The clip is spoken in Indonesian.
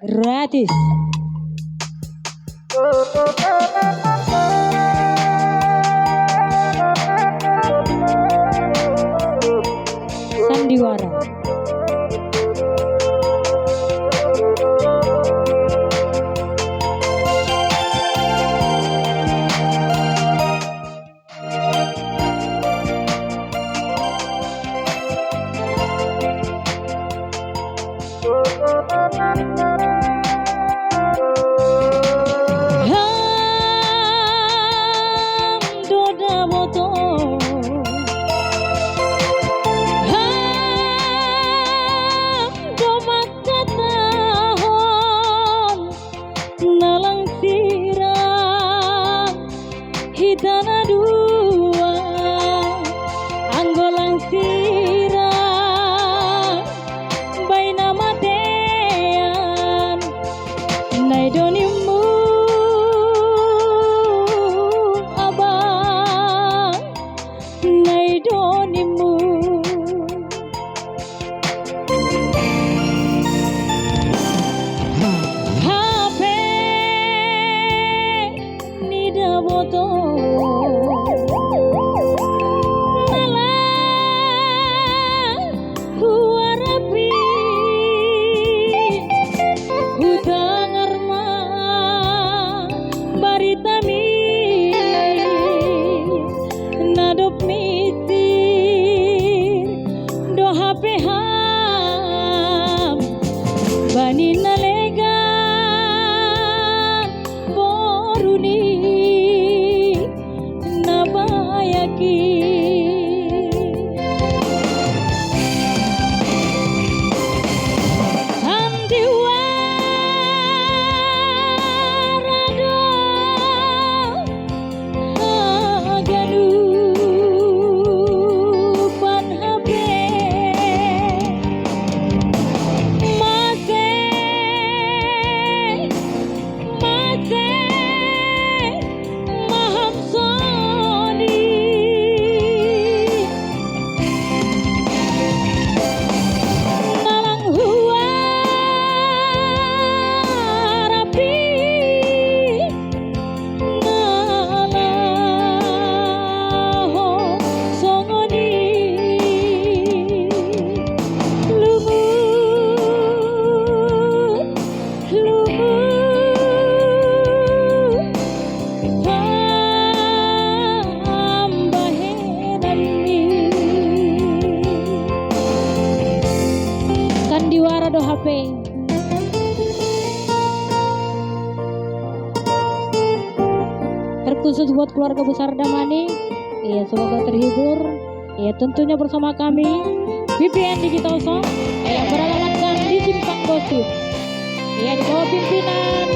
gratis. Sandiwara. Nalang sirang hitana dua anggolang sirang baina matean nai donimu abang nai donimu boto nalang huarapi hutang arma baritami nadop mitir do hape ham bani nalega boruni Sandiwara do HP. Terkhusus buat keluarga besar Damani, ya semoga terhibur. Ya tentunya bersama kami VPN Digital Song yang beralamatkan di Simpang Gosip. Ya di bawah pimpinan